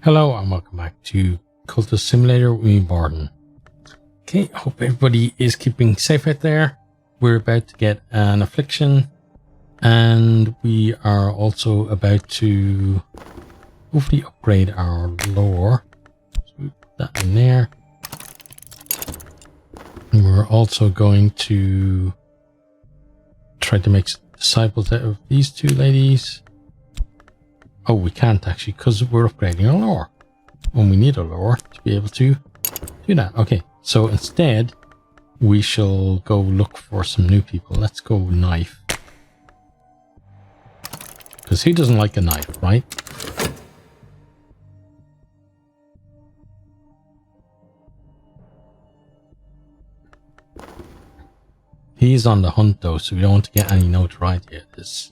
Hello and welcome back to Cultist Simulator with me, Barton. Okay, hope everybody is keeping safe out there. We're about to get an affliction and we are also about to hopefully upgrade our lore. So we put that in there. And we're also going to try to make disciples out of these two ladies. Oh, we can't actually because we're upgrading our lore. And we need a lore to be able to do that. Okay, so instead, we shall go look for some new people. Let's go knife. Because he doesn't like a knife, right? He's on the hunt though, so we don't want to get any notoriety at this.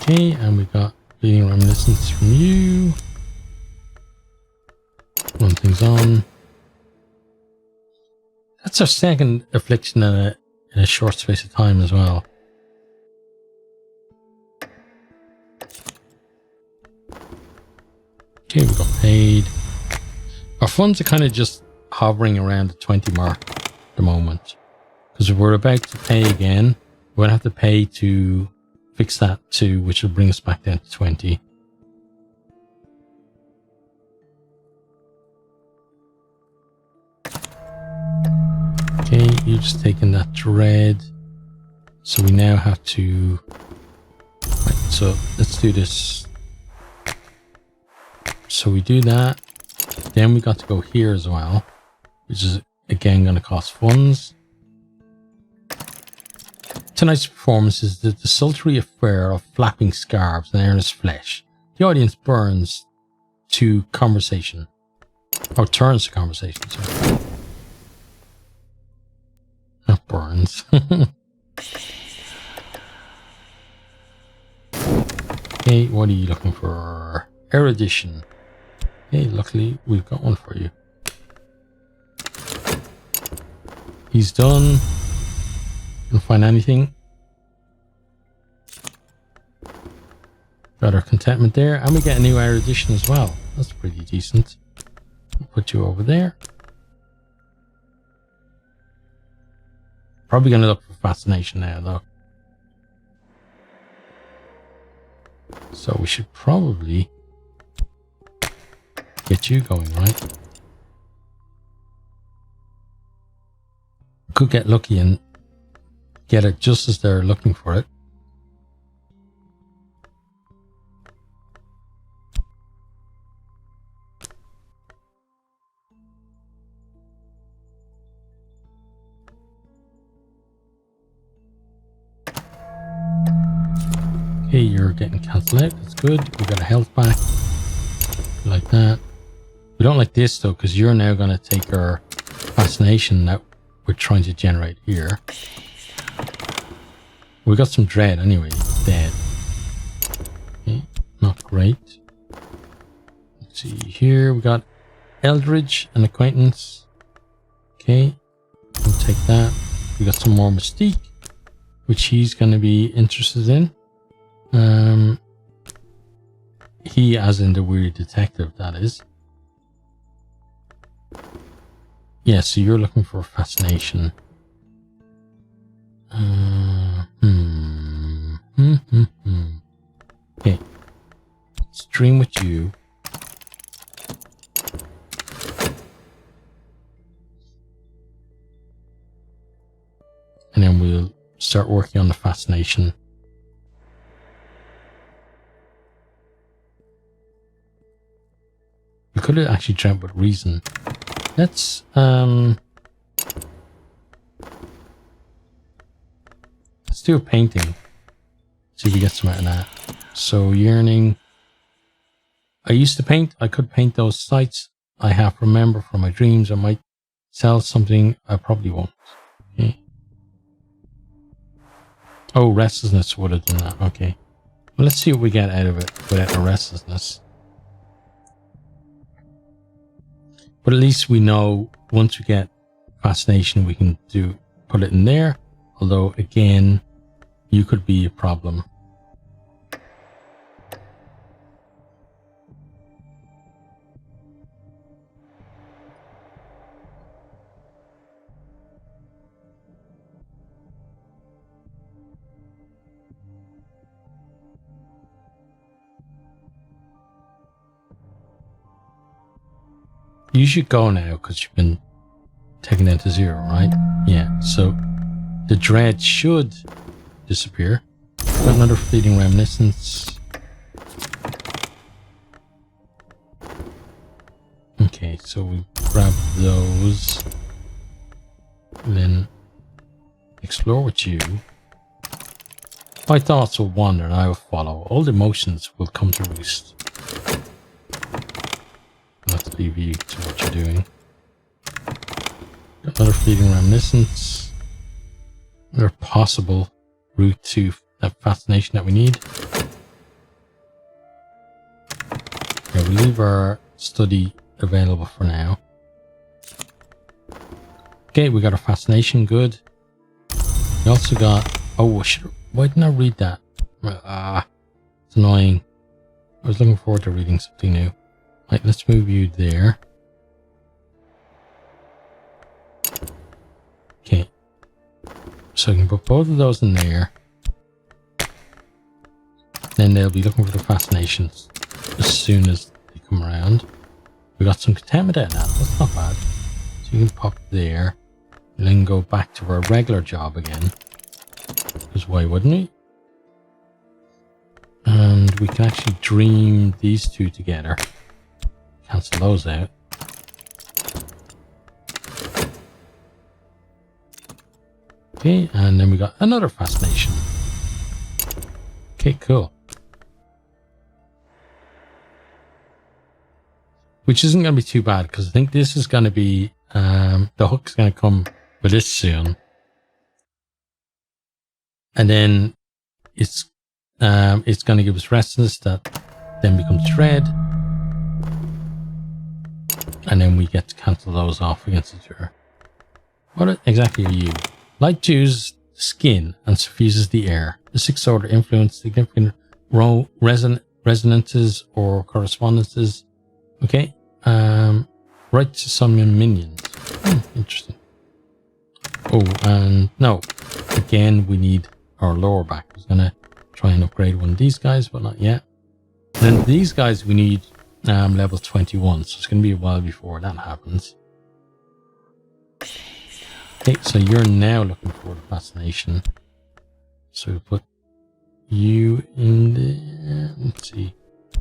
Okay, and we got Bleeding Reminiscence from you. One thing's on. That's our second affliction in a short space of time as well. Okay, we got paid. Our funds are kind of just hovering around the 20 mark at the moment. Because we're about to pay again. We're going to have to pay to fix that too, which will bring us back down to 20. Okay, you've just taken that dread. So we now have to... Right, so let's do this. So we do that. Then we got to go here as well, which is again going to cost funds. Tonight's performance is the desultory affair of flapping scarves and earnest flesh. The audience burns to conversation. Or turns to conversation, sorry. Not burns. Okay, what are you looking for? Erudition. Hey, luckily we've got one for you. He's done. Can't find anything. Got our contentment there, and we get a new erudition as well. That's pretty decent. We'll put you over there. Probably going to look for fascination now, though. So we should probably get you going, right? Could get lucky and get it just as they're looking for it. Okay, you're getting cancelled out. That's good. We got a health back. Like that. We don't like this though, because you're now going to take our fascination that we're trying to generate here. We got some dread anyway. It's dead. Okay, not great. Let's see here. We got Eldridge, an acquaintance. Okay, we'll take that. We got some more Mystique, which he's going to be interested in. He, as in the weird detective, that is. Yeah, so you're looking for fascination. Okay. Let's dream with you. And then we'll start working on the fascination. We could have actually dreamt with reason. Let's do a painting. See if we get some out of that. So yearning. I used to paint. I could paint those sites I half remember from my dreams. I might sell something. I probably won't. Okay. Oh, restlessness would have done that. Okay. Well, let's see what we get out of it without a restlessness. But at least we know once we get fascination, we can put it in there. Although, again, you could be a problem. You should go now because you've been taken down to 0, right? Yeah, so the dread should disappear. Got another fleeting reminiscence. Okay, so we grab those. And then explore with you. My thoughts will wander and I will follow. All the emotions will come to roost. Let's leave you to what you're doing. Another fleeting reminiscence. Another possible route to that fascination that we need. Yeah, we leave our study available for now. Okay, we got our fascination, good. We also got... Oh, why didn't I read that? It's annoying. I was looking forward to reading something new. Right, let's move you there. Okay. So you can put both of those in there. Then they'll be looking for the fascinations as soon as they come around. We got some contentment out of that. That's not bad. So you can pop there. And then go back to our regular job again. Because why wouldn't we? And we can actually dream these two together. Cancel those out. Okay, and then we got another fascination. Okay, cool. Which isn't going to be too bad because I think this is going to be the hook's going to come with this soon, and then it's going to give us restlessness that then becomes dread. And then we get to cancel those off against each other. What exactly are you? Light dews skin and suffuses the air. The sixth order influence significant resonances or correspondences. Okay. Right to summon minions. Interesting. Oh, and no. Again, we need our lore back. I was going to try and upgrade one of these guys, but not yet. And then these guys we need level 21, so it's going to be a while before that happens. Okay, so you're now looking for the fascination. So we put you in there. Let's see.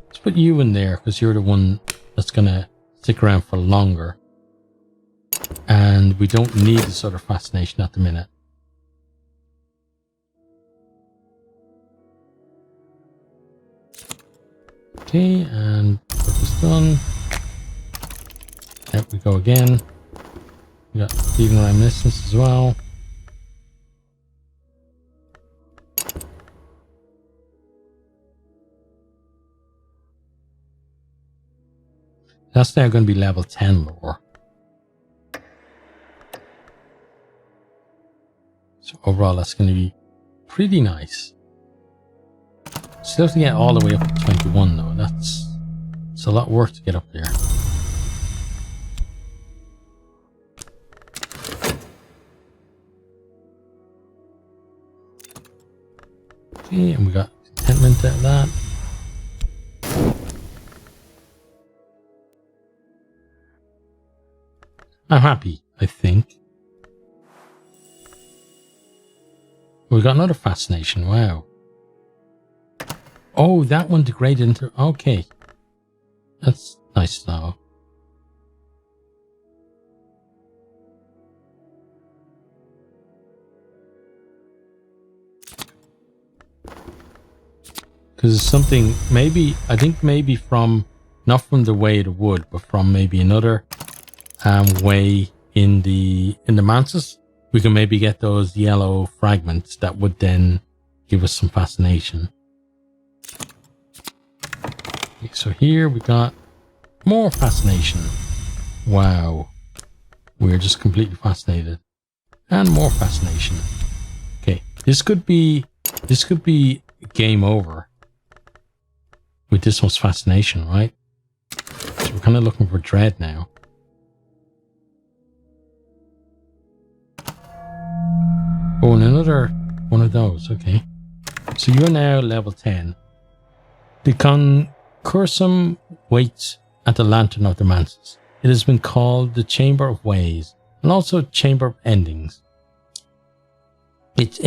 Let's put you in there because you're the one that's going to stick around for longer. And we don't need this other fascination at the minute. Okay, and work is done. There we go again. We got fleeting reminiscence as well. That's now going to be level 10 lore. So overall, that's going to be pretty nice. Still have to get all the way up to 21 though. It's a lot of work to get up there. Okay, and we got contentment out of that. I'm happy, I think. We got another fascination, wow. Oh, that one degraded into... Okay. That's nice though. Because it's something, maybe, I think maybe from, not from the way it would, but from maybe another way in the mantis, we can maybe get those yellow fragments that would then give us some fascination. Okay, so here we got more fascination. Wow. We're just completely fascinated. And more fascination. Okay, this could be game over with this one's fascination, right? So we're kind of looking for dread now. Oh, and another one of those. Okay. So you're now level 10. The concursum waits at the Lantern of the Manses. It has been called the Chamber of Ways and also Chamber of Endings. Its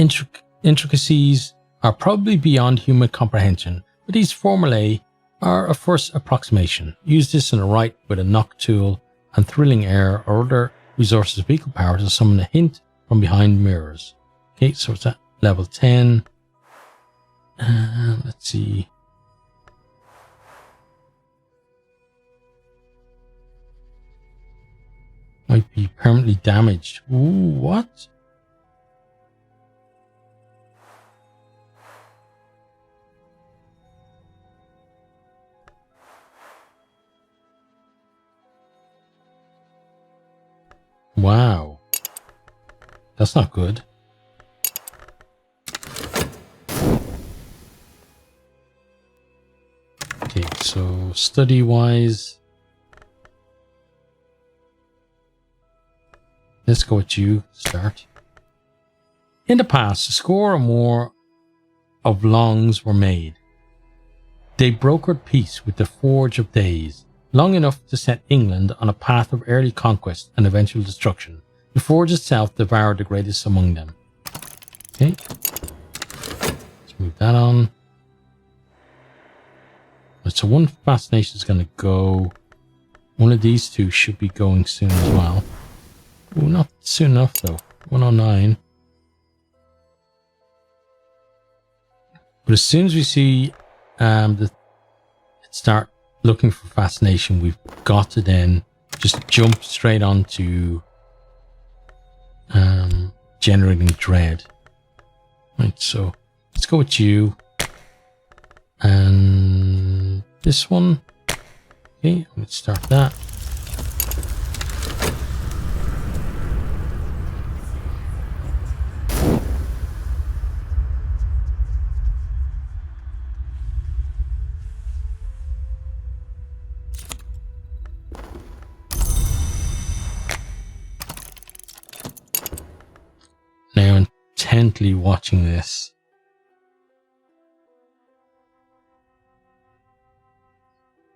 intricacies are probably beyond human comprehension, but these formulae are a first approximation. Use this in a rite with a knock tool and thrilling air or other resources of equal power to summon a hint from behind mirrors. Okay, so it's at level 10. Let's see. Might be permanently damaged. Ooh, what? Wow. That's not good. Okay, so study-wise, let's go with you. Start. In the past, a score or more of longs were made. They brokered peace with the Forge of Days, long enough to set England on a path of early conquest and eventual destruction. The Forge itself devoured the greatest among them. Okay. Let's move that on. So one fascination is going to go. One of these two should be going soon as well. Oh, not soon enough though. 109. But as soon as we see start looking for fascination, we've got to then just jump straight onto generating dread. Right, so let's go with you. And this one. Okay, let's start that. Now intently watching this.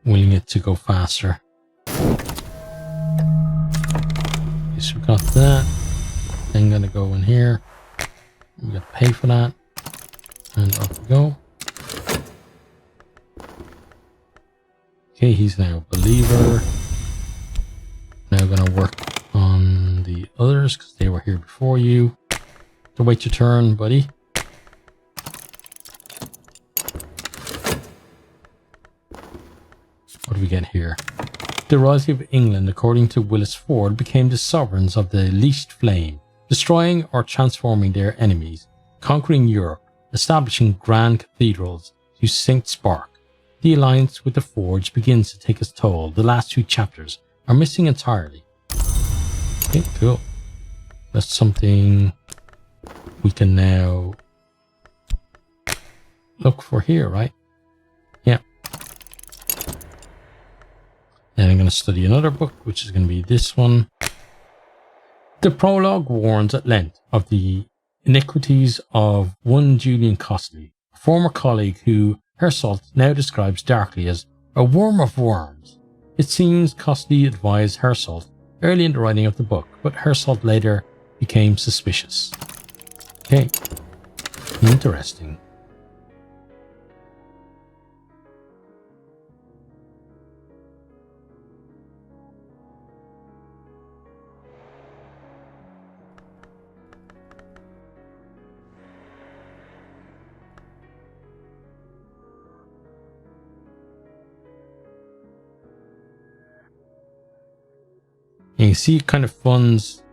Willing it to go faster. Okay, so we got that. Then gonna go in here. We gotta pay for that. And off we go. Okay, he's now a believer. Now gonna work on the others because they were here before you. So wait your turn, buddy. What do we get here? The royalty of England, according to Willis Ford, became the sovereigns of the leashed flame, destroying or transforming their enemies, conquering Europe, establishing grand cathedrals to St. Spark. The alliance with the Forge begins to take its toll. The last two chapters are missing entirely. Okay, cool. That's something we can now look for here, right? Yeah. Then I'm going to study another book, which is going to be this one. The prologue warns at length of the iniquities of one Julian Costley, a former colleague who Herselt now describes darkly as a worm of worms. It seems Costley advised Herselt early in the writing of the book, but Herselt later became suspicious. Okay, interesting. And you see, it kind of funds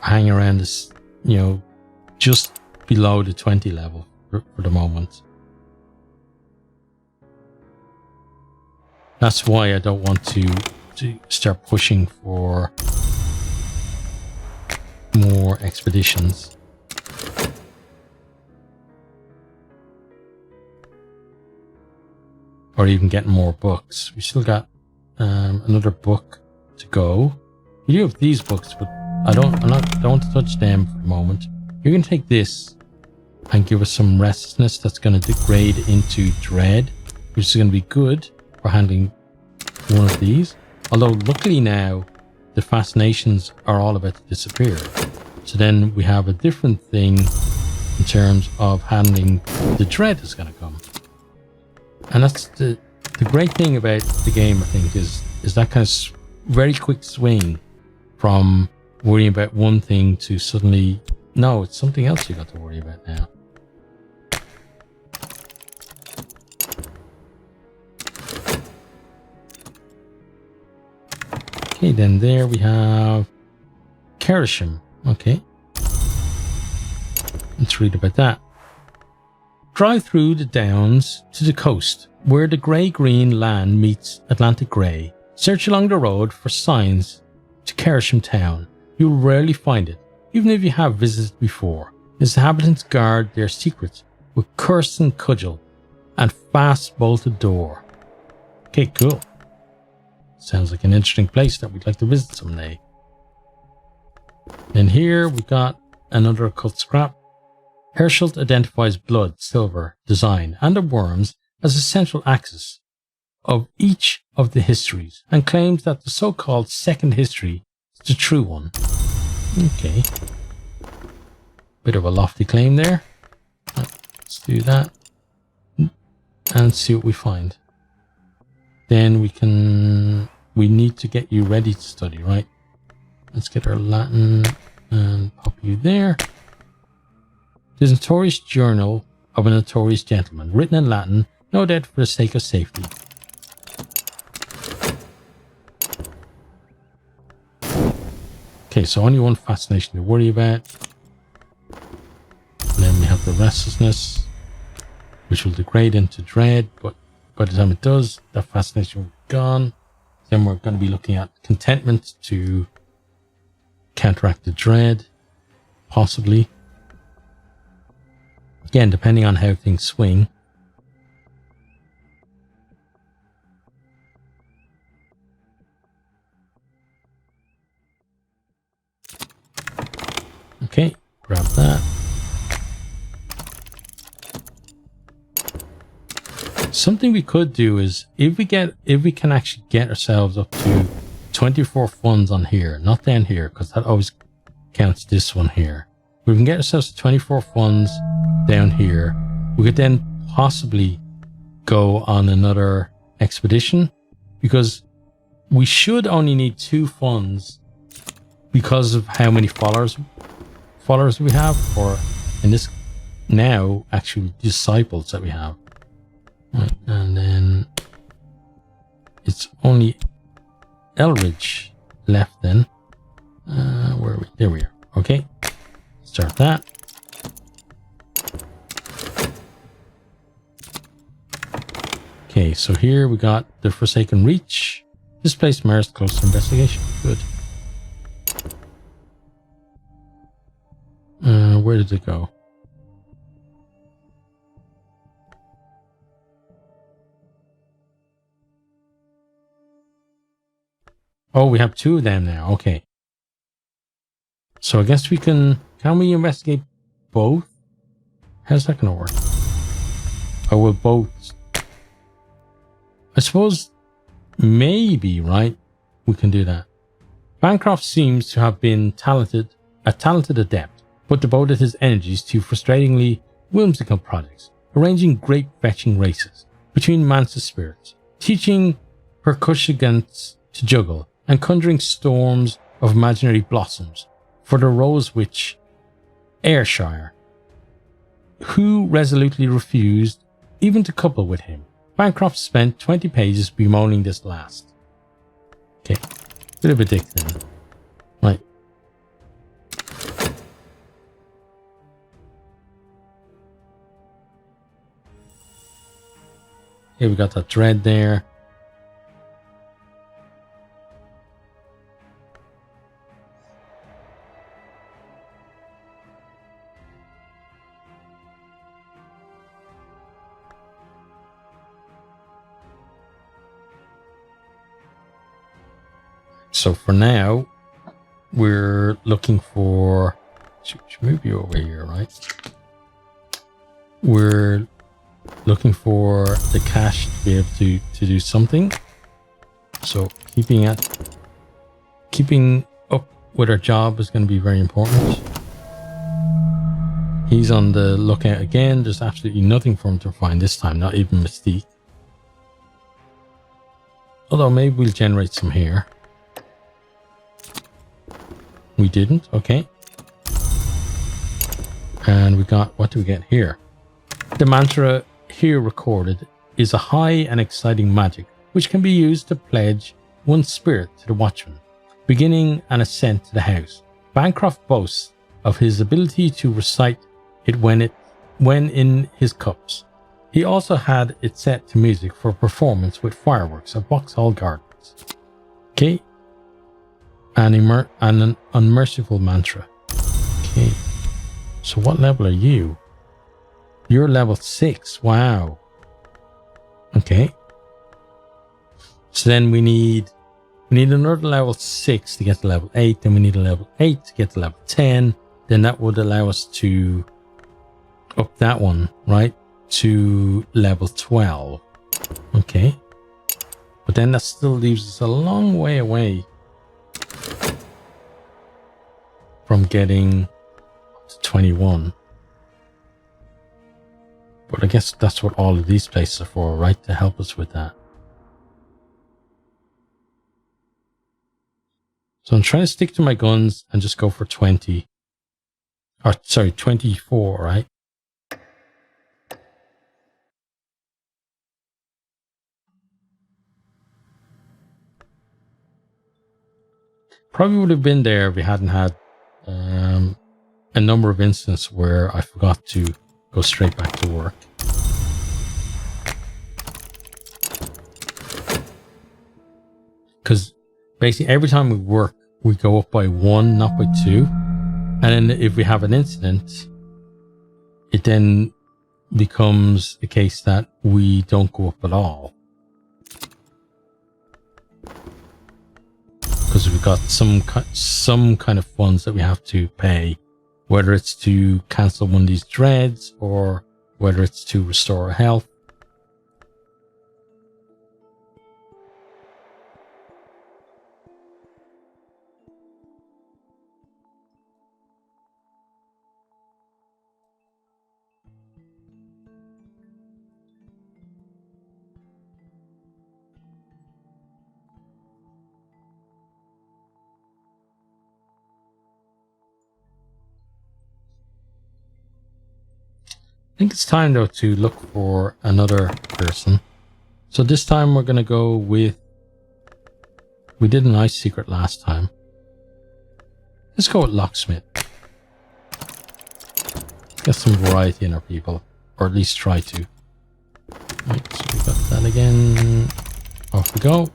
hanging around this, just below the 20 level for the moment. That's why I don't want to to start pushing for more expeditions. Or even getting more books. We still got another book to go. We do have these books, but I don't want to touch them for the moment. You can take this and give us some restlessness that's going to degrade into dread, which is going to be good for handling one of these. Although luckily now the fascinations are all about to disappear. So then we have a different thing in terms of handling the dread that's going to come. And that's the great thing about the game, I think, is that kind of very quick swing from worrying about one thing to suddenly, no, it's something else you got to worry about now. Okay, then there we have Kerisham. Okay. Let's read about that. Drive through the downs to the coast, where the grey-green land meets Atlantic grey. Search along the road for signs to Kerisham town. You will rarely find it, even if you have visited before. Its inhabitants guard their secrets with curse and cudgel and fast-bolted door. Okay, cool. Sounds like an interesting place that we'd like to visit someday. And here we've got another occult scrap. Herschel identifies blood, silver, design, and the worms as a central axis of each of the histories and claims that the so-called second history is the true one. Okay. Bit of a lofty claim there. Let's do that and see what we find. Then we need to get you ready to study, right? Let's get our Latin and pop you there. The Notorious Journal of a Notorious Gentleman, written in Latin, no doubt for the sake of safety. Okay, so only one fascination to worry about. And then we have the restlessness, which will degrade into dread, but by the time it does, that fascination will be gone. Then we're going to be looking at contentment to counteract the dread, possibly. Again, depending on how things swing. Okay, grab that. Something we could do is if we can actually get ourselves up to 24 funds on here, not down here, because that always counts this one here. We can get ourselves to 24 funds down here. We could then possibly go on another expedition, because we should only need 2 funds because of how many followers we have, or in this now actually disciples that we have. Right, and then it's only Elridge left then. Where are we? There we are. Okay. Start that. Okay, so here we got the Forsaken Reach. This place merits closer investigation. Good. Where did it go? Oh, we have 2 of them now. Okay. So I guess we can we investigate both? How's that going to work? Or will both? I suppose maybe, right? We can do that. Bancroft seems to have been a talented adept, but devoted his energies to frustratingly whimsical projects, arranging great fetching races between Mansa spirits, teaching percussionists to juggle, and conjuring storms of imaginary blossoms for the rose witch Ayrshire, who resolutely refused even to couple with him. Bancroft spent 20 pages bemoaning this last. Okay, bit of a dick then. Right. Here we got that dread there. So for now, we're looking for... Should move you over here, right? We're looking for the cash to be able to do something. So keeping up with our job is going to be very important. He's on the lookout again. There's absolutely nothing for him to find this time, not even Mystique. Although maybe we'll generate some here. We didn't, okay. And we got, what do we get here? The mantra here recorded is a high and exciting magic, which can be used to pledge one's spirit to the Watchman, beginning an ascent to the house. Bancroft boasts of his ability to recite it when in his cups. He also had it set to music for performance with fireworks at Vauxhall Gardens. Okay. An unmerciful mantra. Okay. So what level are you? You're level 6. Wow. Okay. So then we need another level 6 to get to level 8. Then we need a level 8 to get to level 10. Then that would allow us to up that one, right? To level 12. Okay. But then that still leaves us a long way away from getting to 21. But I guess that's what all of these places are for, right? To help us with that. So I'm trying to stick to my guns and just go for 20. Or, sorry, 24, right? Probably would have been there if we hadn't had a number of instances where I forgot to go straight back to work. Because basically every time we work, we go up by 1, not by 2. And then if we have an incident, it then becomes a case that we don't go up at all. Because we've got some kind of funds that we have to pay, whether it's to cancel one of these dreads or whether it's to restore our health. I think it's time though to look for another person. So this time we're going to go with... We did a nice secret last time. Let's go with Locksmith. Get some variety in our people. Or at least try to. Right, so we got that again. Off we go.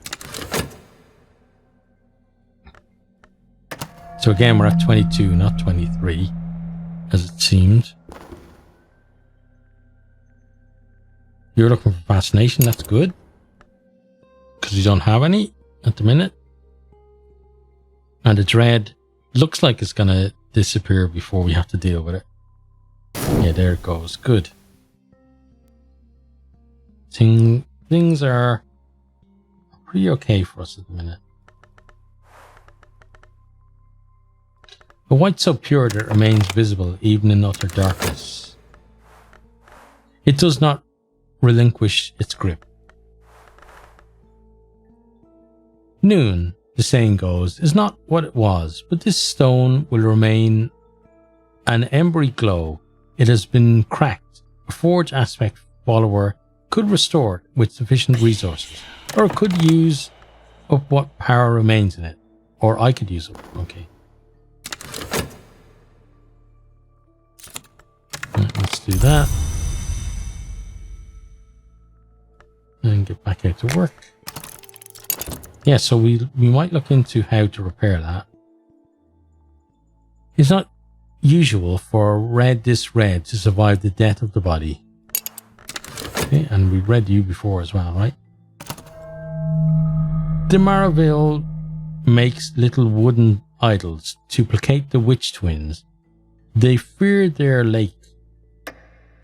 So again, we're at 22, not 23. As it seemed. You're looking for fascination, that's good. Because you don't have any at the minute. And the dread looks like it's going to disappear before we have to deal with it. Yeah, there it goes. Good. Things are pretty okay for us at the minute. A white so pure that it remains visible even in utter darkness. It does not relinquish its grip. Noon, the saying goes, is not what it was, but this stone will remain an embery glow. It has been cracked. A forge aspect follower could restore it with sufficient resources, or it could use up what power remains in it, or I could use it. Okay. Right, let's do that. And get back out to work. Yeah, so we might look into how to repair that. It's not usual for this red to survive the death of the body. Okay, and we read you before as well, right? The Maraville makes little wooden idols to placate the witch twins. They fear their lake.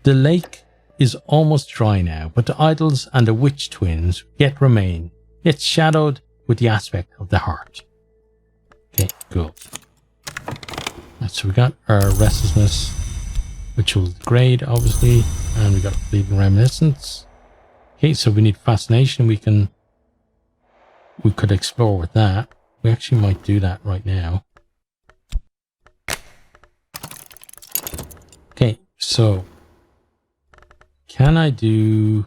The lake is almost dry now, but the idols and the witch twins yet remain, yet shadowed with the aspect of the heart. Okay, cool. Right, so we got our restlessness, which will degrade, obviously, and we got fleeting reminiscence. Okay, so we need fascination. We could explore with that. We actually might do that right now. Okay, so can I do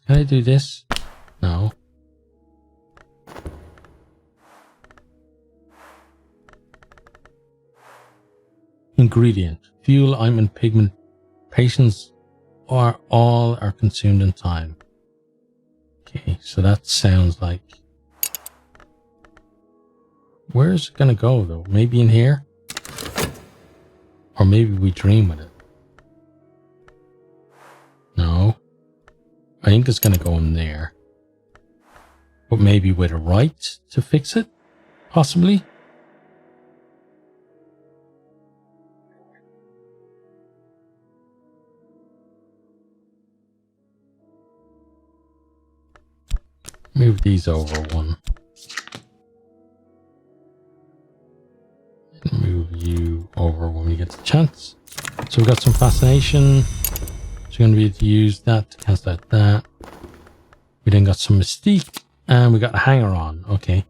this? No. Ingredient: fuel, ointment, pigment, patience, or all are consumed in time. Okay, so that sounds like... Where is it going to go, though? Maybe in here? Or maybe we dream with it. No. I think it's going to go in there. But maybe with a right to fix it? Possibly? Move these over one. And move you over when we get the chance. So we've got some fascination. So we're going to be able to use that to cancel out that. We then got some mystique. And we got a hanger on. Okay.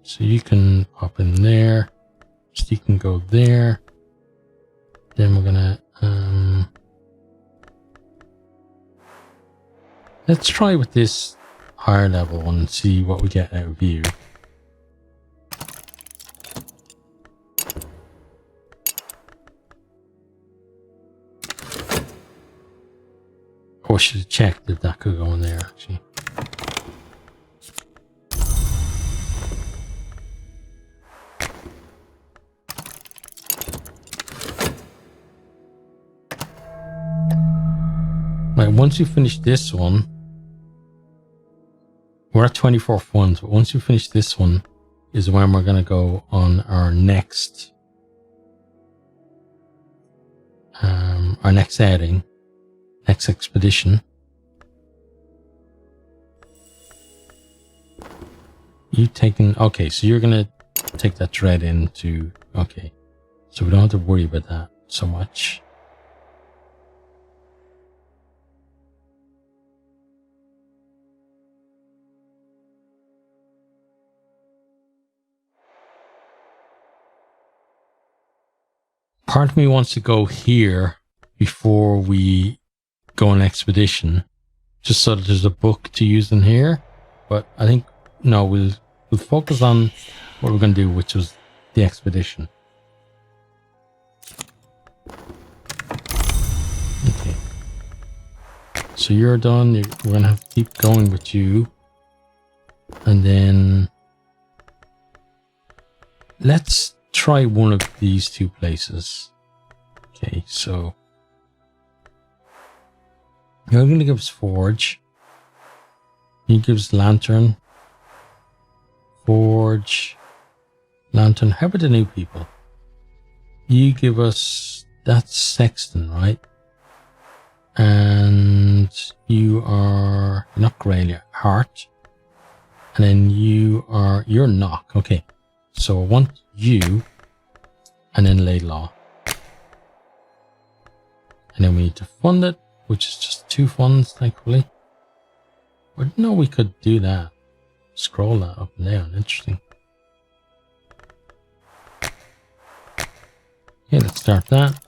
So you can pop in there. Mystique can go there. Then we're going to... let's try with this higher level one and see what we get out of you. Oh, I should have checked if that could go in there, actually. Right, once you finish this one, we're at 24 funds, but once you finish this one is when we're going to go on our next outing, next expedition. You taking... Okay, so you're going to take that dread into... Okay, so we don't have to worry about that so much. Part of me wants to go here before we go on expedition, just so that there's a book to use in here. But I think, no, we'll focus on what we're going to do, which was the expedition. Okay. So you're done. We're going to have to keep going with you. And then let's try one of these two places. Okay, so you're going to give us forge. He gives lantern. Forge. Lantern. How about the new people? You give us... That's sexton, right? And you are... Not Graylia. Heart. And then you're knock. Okay. So I want you, and then lay law. And then we need to fund it, which is just 2 funds, thankfully. I didn't know we could do that. Scroll that up and down. Interesting. Okay, let's start that.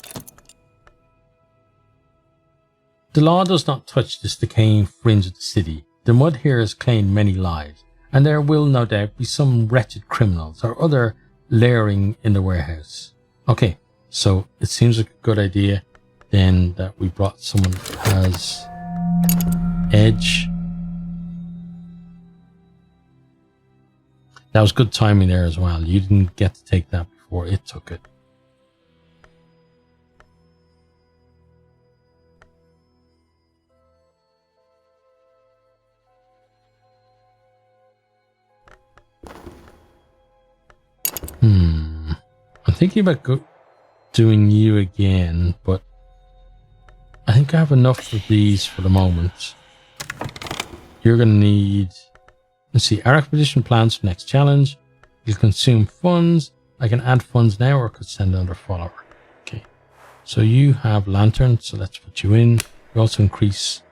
The law does not touch this decaying fringe of the city. The mud here has claimed many lives, and there will no doubt be some wretched criminals or other layering in the warehouse. Okay, so it seems like a good idea then that we brought someone who has edge. That was good timing there as well. You didn't get to take that before it took it. I'm thinking about doing you again, but I think I have enough of these for the moment. You're going to need... Let's see. Our expedition plans for next challenge. You'll consume funds. I can add funds now or I could send another follower. Okay. So you have lantern, so let's put you in. We also increase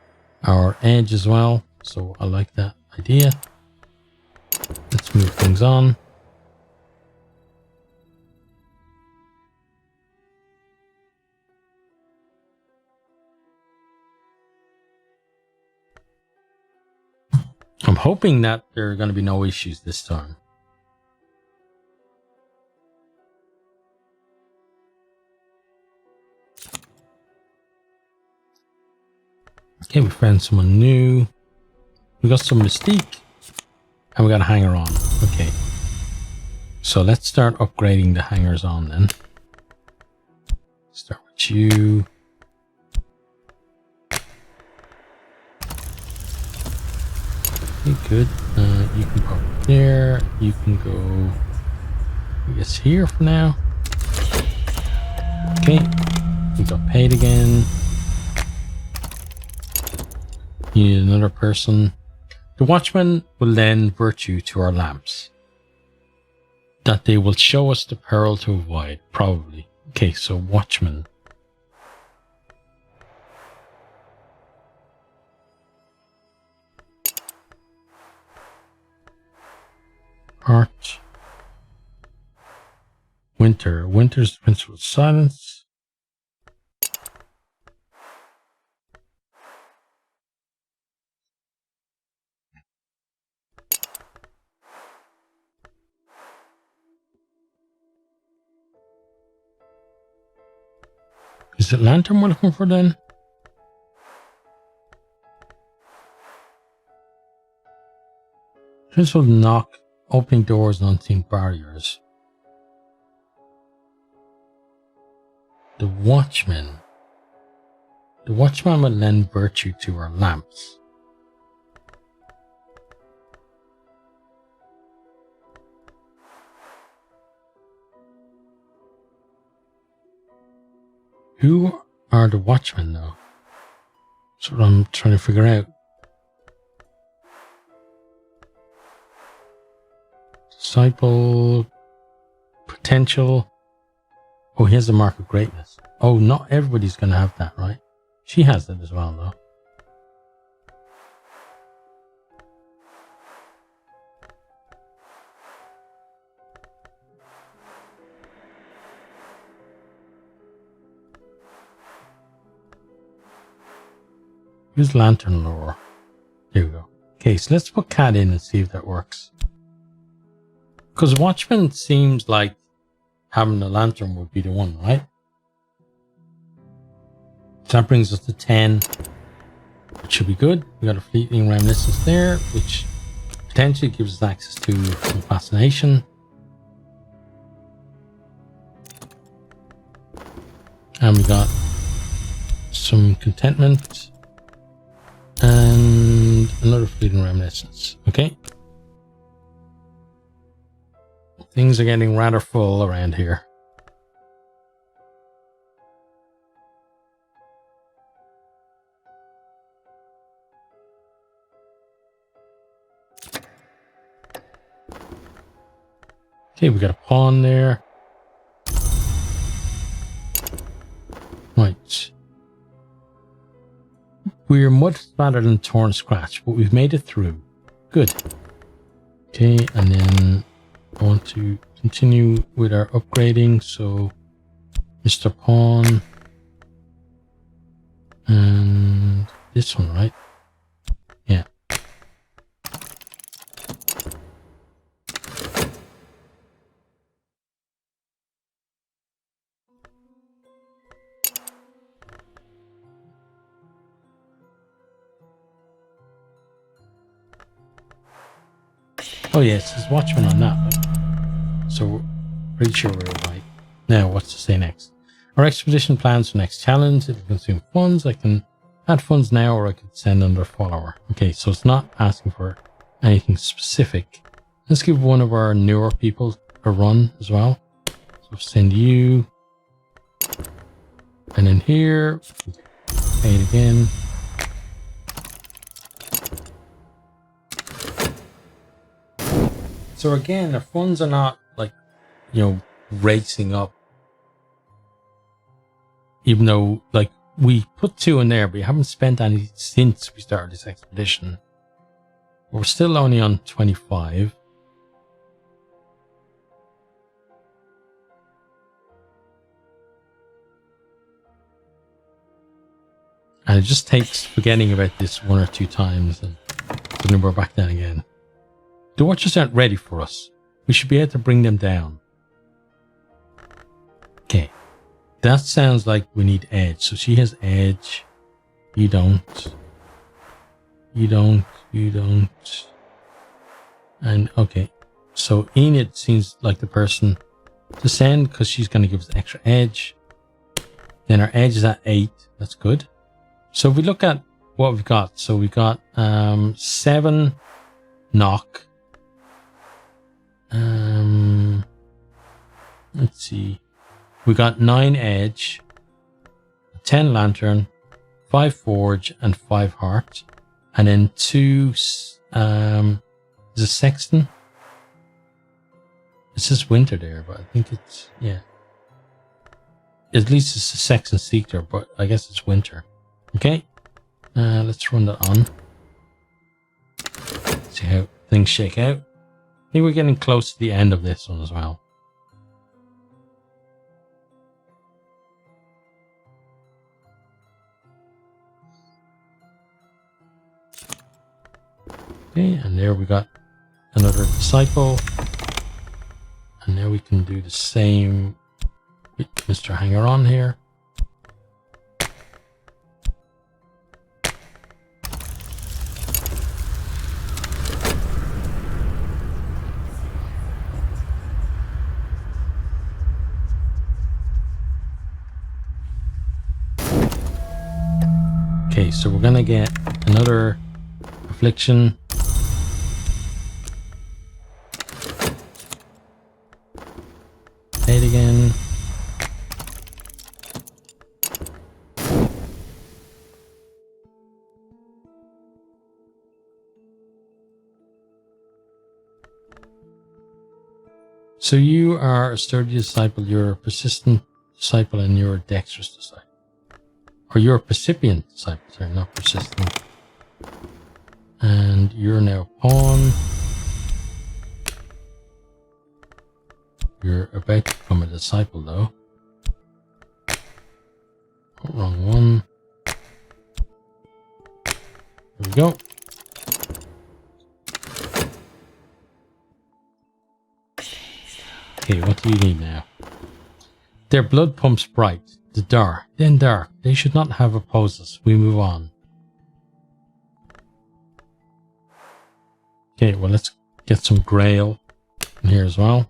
our edge as well. So I like that idea. Let's move things on. I'm hoping that there are going to be no issues this time. Okay, we found someone new. We got some mystique. And we got a hanger on. Okay. So let's start upgrading the hangers on then. Start with you. Okay, good. You can pop there. You can go, I guess, here for now. Okay. We got paid again. You need another person. The watchman will lend virtue to our lamps. That they will show us the peril to avoid, probably. Okay, so watchman. Heart. Winter. Winter's the principle of silence. Is it lantern we're looking for then? This will knock, opening doors and unseen barriers. The watchman. The watchman will lend virtue to our lamps. Who are the watchmen though? That's what I'm trying to figure out. Disciple. Potential. Oh, he has the mark of greatness. Oh, not everybody's going to have that, right? She has it as well though. Use lantern lore. There we go. Okay, so let's put cat in and see if that works. Because watchman seems like having a lantern would be the one, right? So that brings us to 10. Which should be good. We got a fleeting reminiscence there, which potentially gives us access to some fascination. And we got some contentment. And another fleeting reminiscence. Okay. Things are getting rather full around here. Okay, we got a pawn there. Right. We're mud splattered and torn scratch, but we've made it through. Good. Okay, and then I want to continue with our upgrading. So, Mr. Pawn. And this one, right? Yeah. Oh yeah, it says watchman on that, right? So, pretty sure we're right. Now, what's to say next? Our expedition plans for next challenge. It'll consume funds. I can add funds now, or I could send another follower. Okay, so it's not asking for anything specific. Let's give one of our newer people a run as well. we'll send you. And in here, pay it again. So again, our funds are not like, racing up. Even though, like, we put 2 in there, but we haven't spent any since we started this expedition. We're still only on 25. And it just takes forgetting about this 1 or 2 times, and then we're back down again. The Watchers aren't ready for us. We should be able to bring them down. Okay. That sounds like we need edge. So she has edge. You don't. You don't. You don't. And okay. So Enid seems like the person to send because she's going to give us extra edge. Then our edge is at 8. That's good. So if we look at what we've got. So we've got 7 knock. Let's see. We got 9 edge, 10 lantern, 5 forge, and 5 heart, and then 2. Is a sexton? It says winter there, but I think it's At least it's a sexton seeker, but I guess it's winter. Okay, let's run that on. See how things shake out. I think we're getting close to the end of this one as well. Okay, and there we got another disciple. And now we can do the same with Mr. Hanger-On here. Okay, so we're gonna get another affliction. It again. So you are a sturdy disciple, you're a persistent disciple, and you're a dexterous disciple. Or you're a percipient disciple, sorry, not persistent. And you're now pawn. You're about to become a disciple though. Oh, wrong one. There we go. Okay, what do you need now? Their blood pumps bright. The dark, then dark. They should not have opposed us. We move on. Okay, well, let's get some grail in here as well.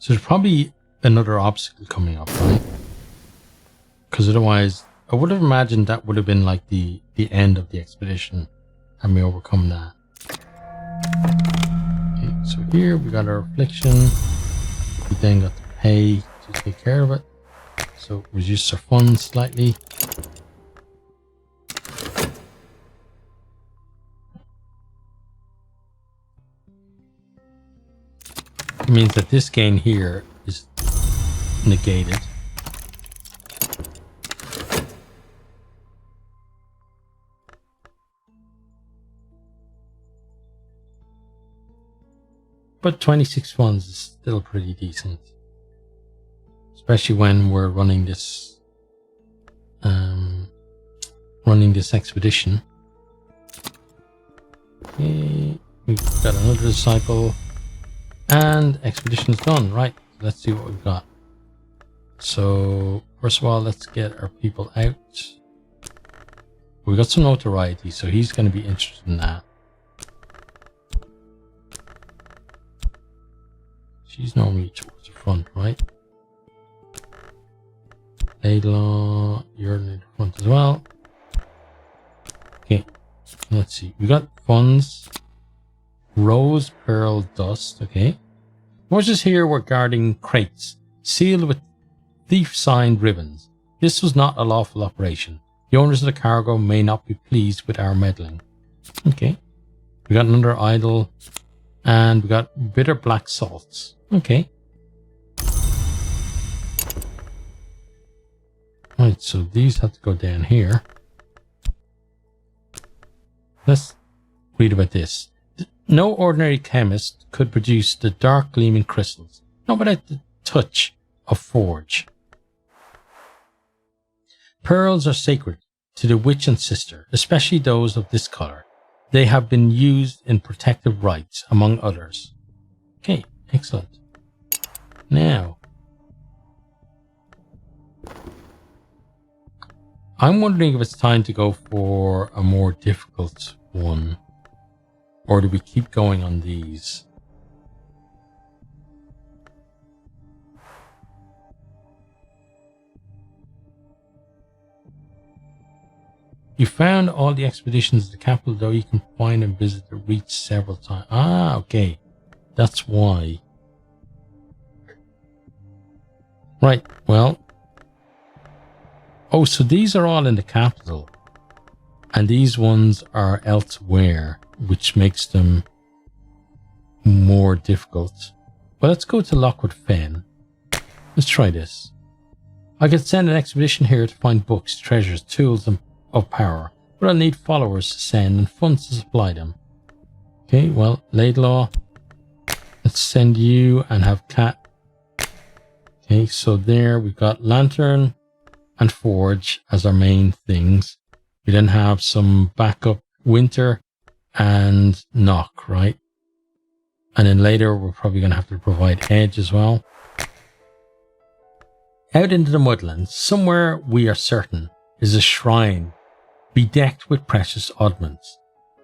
So there's probably another obstacle coming up, right? Because otherwise, I would have imagined that would have been like the end of the expedition, and we overcome that. Okay, so here we got our affliction. We then got to pay to take care of it. So reduce our funds slightly. It means that this gain here is negated. But 26 funds is still pretty decent. Especially when we're running this expedition. Okay, we've got another disciple. And expedition's done. Right, let's see what we've got. So first of all, let's get our people out. We've got some notoriety, so he's going to be interested in that. She's normally towards the front, right? Laidlaw, you're in the front as well. Okay, let's see. We got funds. Rose, pearl, dust. Okay. Watchers here were guarding crates sealed with thief-signed ribbons. This was not a lawful operation. The owners of the cargo may not be pleased with our meddling. Okay. We got another idol. And we got bitter black salts. Okay. Right, so these have to go down here. Let's read about this. No ordinary chemist could produce the dark gleaming crystals, not without the touch of forge. Pearls are sacred to the witch and sister, especially those of this color. They have been used in protective rites, among others. Okay, excellent. Now, I'm wondering if it's time to go for a more difficult one. Or do we keep going on these? You found all the expeditions of the capital, though you can find and visit the reach several times. Ah, okay. That's why. Right, well. Oh, so these are all in the capital. And these ones are elsewhere, which makes them more difficult. Well, let's go to Lockwood Fen. Let's try this. I could send an expedition here to find books, treasures, tools of power, but I'll need followers to send and funds to supply them. Okay, well, Laidlaw. Let's send you and have Cat. Okay, so there we've got Lantern and Forge as our main things. We then have some backup Winter and Knock, right? And then later we're probably going to have to provide Edge as well. Out into the Mudlands, somewhere we are certain, is a shrine bedecked with precious oddments.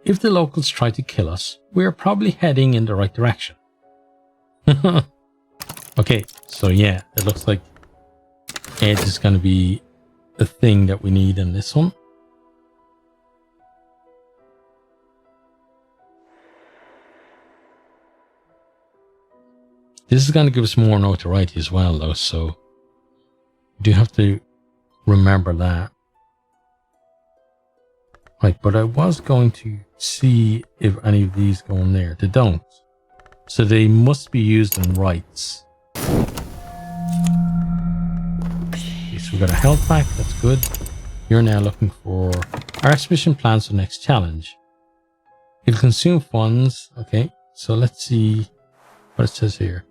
If the locals try to kill us, we are probably heading in the right direction. Okay, so yeah, it looks like Edge is going to be the thing that we need in this one. This is going to give us more notoriety as well, though, so we do have to remember that. Right, but I was going to see if any of these go in there. They don't. So they must be used in rites. Okay, so we got a health back, that's good. You're now looking for our expedition plans for the next challenge. It'll consume funds. Okay, so let's see what it says here.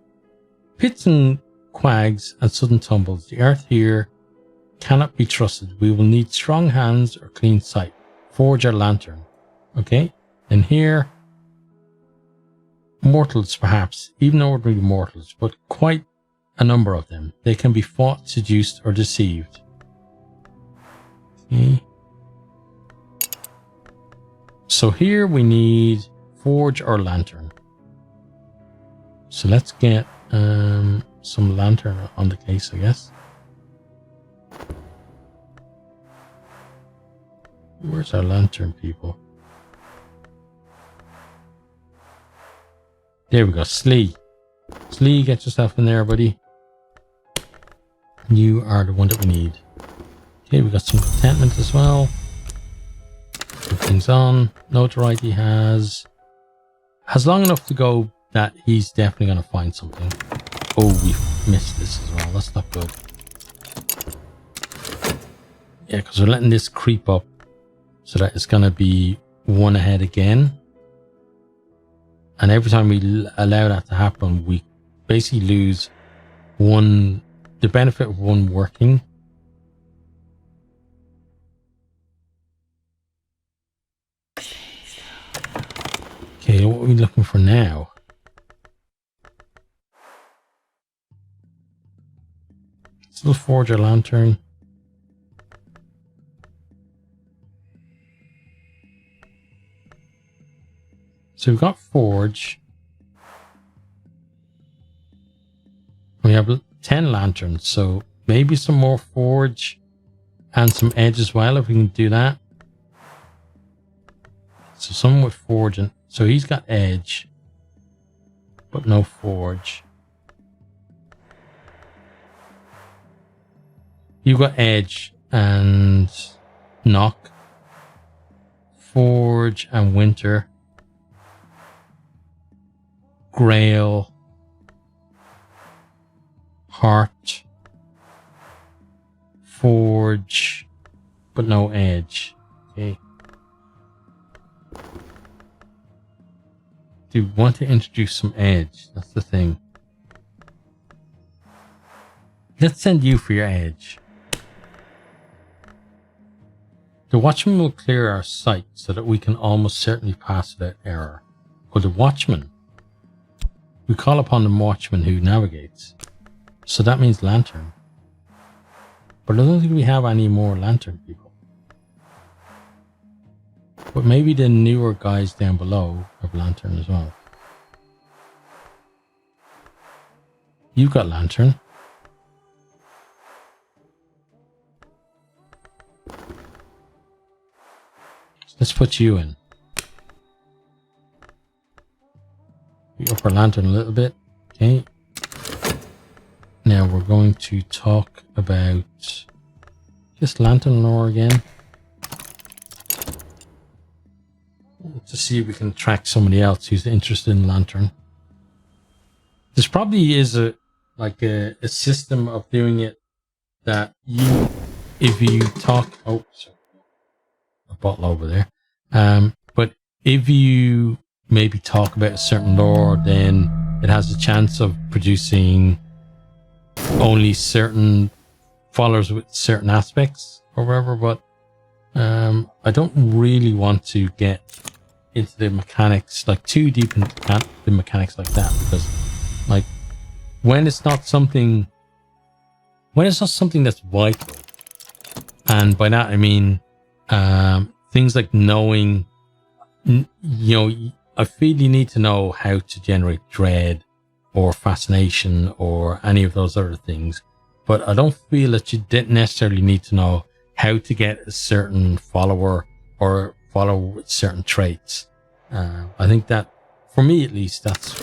Pits and quags and sudden tumbles. The earth here cannot be trusted. We will need strong hands or clean sight. Forge our lantern. Okay, and here, mortals perhaps, even ordinary mortals, but quite a number of them. They can be fought, seduced, or deceived. Okay. So here we need forge or lantern. So let's get some lantern on the case, I guess. Where's our lantern, people? There we go, Slee. Slee, get yourself in there, buddy. You are the one that we need. Okay, we got some contentment as well. Put things on. Notoriety has long enough to go that he's definitely going to find something. Oh, we missed this as well. That's not good. Yeah, because we're letting this creep up so that it's going to be one ahead again. And every time we allow that to happen, we basically lose the benefit of one working. Okay, what are we looking for now? Still forge our lantern. So we've got forge. have 10 lanterns, so maybe some more forge and some edge as well, if we can do that. So someone with forge, and so he's got edge, but no forge. You got edge and knock, forge and winter, grail, heart, forge, but no edge. Okay. Do you want to introduce some edge? That's the thing. Let's send you for your edge. The watchman will clear our sight so that we can almost certainly pass without error. Or the watchman. We call upon the watchman who navigates. So that means lantern. But I don't think we have any more lantern people. But maybe the newer guys down below have lantern as well. You've got lantern. Let's put you in. We up our lantern a little bit. Okay. Now we're going to talk about just lantern lore again. To see if we can track somebody else who's interested in lantern. This probably is a system of doing it that if you talk, oh, sorry, a bottle over there. But if you maybe talk about a certain lore, then it has a chance of producing only certain followers with certain aspects or whatever. But I don't really want to get into the mechanics, like too deep into the mechanics like that, because like when it's not something that's vital, and by that I mean things like knowing, I feel you need to know how to generate dread or fascination or any of those other things, but I don't feel that you didn't necessarily need to know how to get a certain follower or follow with certain traits. I think that, for me at least, that's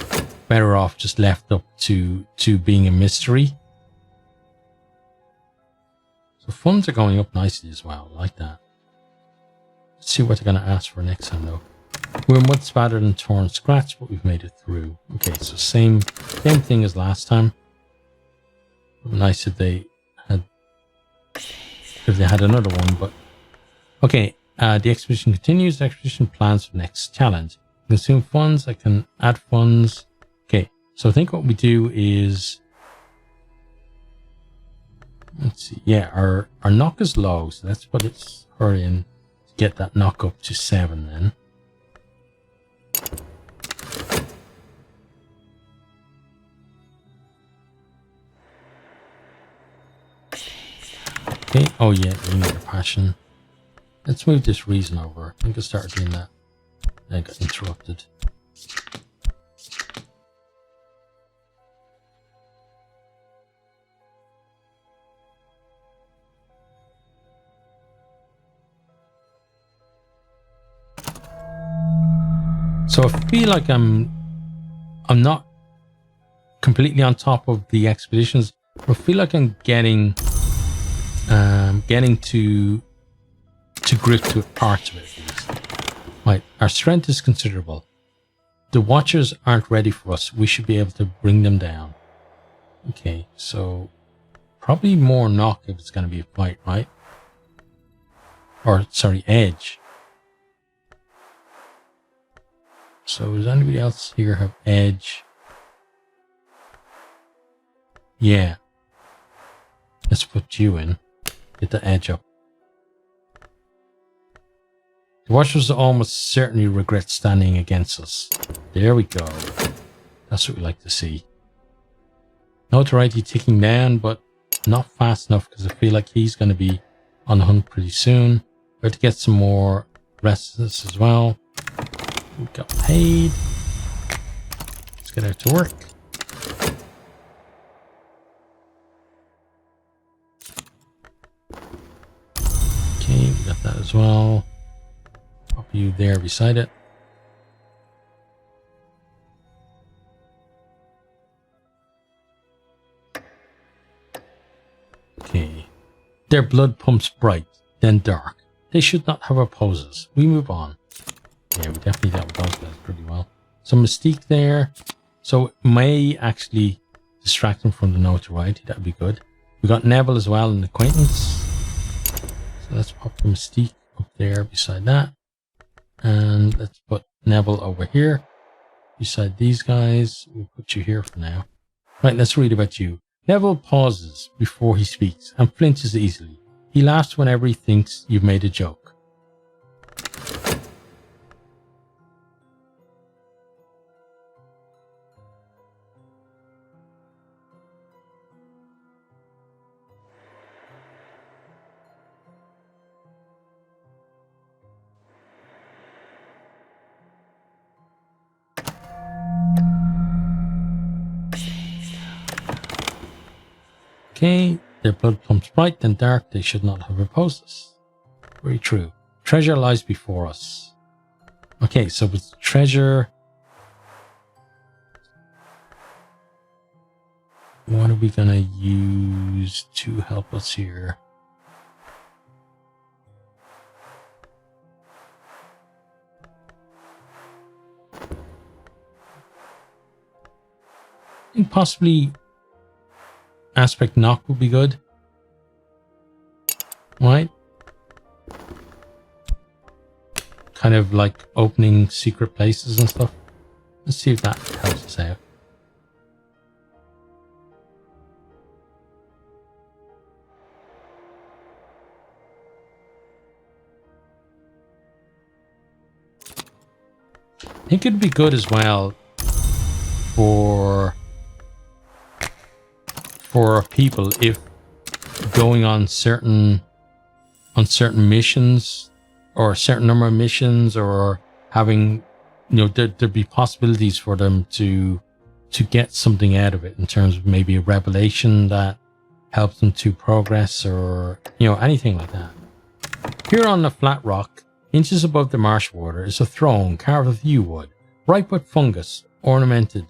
better off just left up to being a mystery. So funds are going up nicely as well, I like that. Let's see what they're going to ask for next time though. We're much better than torn scratch, but we've made it through. Okay, so same thing as last time. Nice if they had another one, but okay. The expedition continues. The expedition plans for the next challenge. Consume funds. I can add funds. Okay, so I think what we do is, let's see. Yeah, our knock is low, so let's put her in to get that knock up to 7 then. Okay. Oh yeah, you need a passion. Let's move this reason over. I think I started doing that. I got interrupted. So I feel like I'm not completely on top of the expeditions, but I feel like I'm getting to grip to parts of it at least. Right, our strength is considerable. The Watchers aren't ready for us. We should be able to bring them down. Okay, so probably more knock if it's going to be a fight, right? Or, sorry, edge. So does anybody else here have edge? Yeah. Let's put you in. Get the edge up. The Watchers almost certainly regret standing against us. There we go. That's what we like to see. Notoriety ticking down, but not fast enough because I feel like he's going to be on the hunt pretty soon. We have to get some more restless as well. We got paid. Let's get out to work. that as well. Pop you there beside it. Okay. Their blood pumps bright, then dark. They should not have opposes. We move on. Yeah, we definitely dealt with those guys pretty well. Some mystique there. So it may actually distract them from the notoriety. That would be good. We got Neville as well, an acquaintance. So let's pop the mystique up there beside that. And let's put Neville over here beside these guys. We'll put you here for now. Right, let's read about you. Neville pauses before he speaks and flinches easily. He laughs whenever he thinks you've made a joke. Okay, their blood pumps bright then dark. They should not have opposed us. Very true. Treasure lies before us. Okay, so with treasure, what are we going to use to help us here? I think possibly aspect knock would be good. Right? Kind of like opening secret places and stuff. Let's see if that helps us out. I think it'd be good as well for people if going on certain missions or a certain number of missions, or having, you know, there'd be possibilities for them to get something out of it in terms of maybe a revelation that helps them to progress, or, you know, anything like that. Here on the flat rock, inches above the marsh water, is a throne carved of yew wood, ripe with fungus, ornamented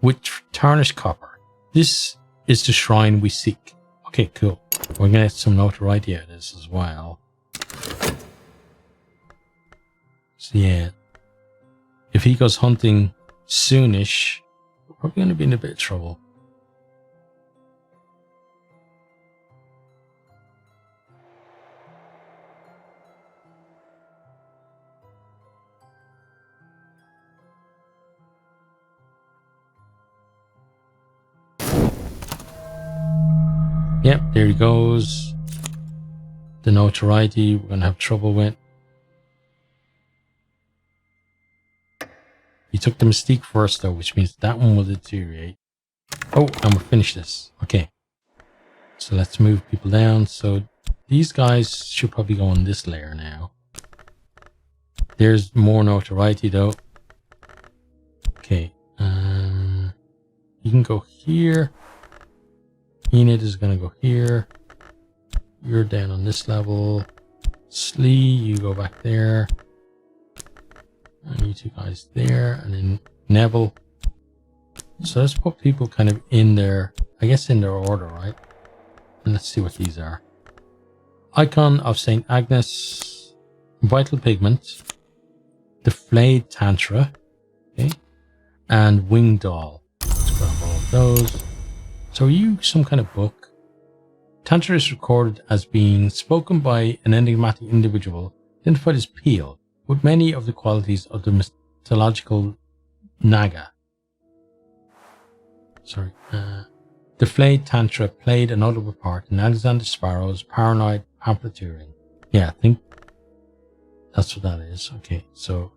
with tarnished copper. This is the shrine we seek. Okay, cool. We're gonna get some notoriety out of this as well. So yeah, if he goes hunting soonish, we're probably gonna be in a bit of trouble. Yep, there he goes. The notoriety we're going to have trouble with. He took the mystique first though, which means that one will deteriorate. Oh, and we'll finish this. Okay. So let's move people down. So these guys should probably go on this layer now. There's more notoriety though. Okay. You can go here. Enid is going to go here. You're down on this level. Slee, you go back there. And you two guys there. And then Neville. So let's put people kind of in there, I guess in their order, right? And let's see what these are. Icon of St. Agnes. Vital Pigment. The Flayed Tantra. Okay. And Winged Doll. Let's grab all of those. So are you some kind of book? Tantra is recorded as being spoken by an enigmatic individual identified as Peel, with many of the qualities of the mythological Naga. The Flayed Tantra played a notable part in Alexander Sparrow's paranoid pamphleteering. Yeah, I think that's what that is. Okay, so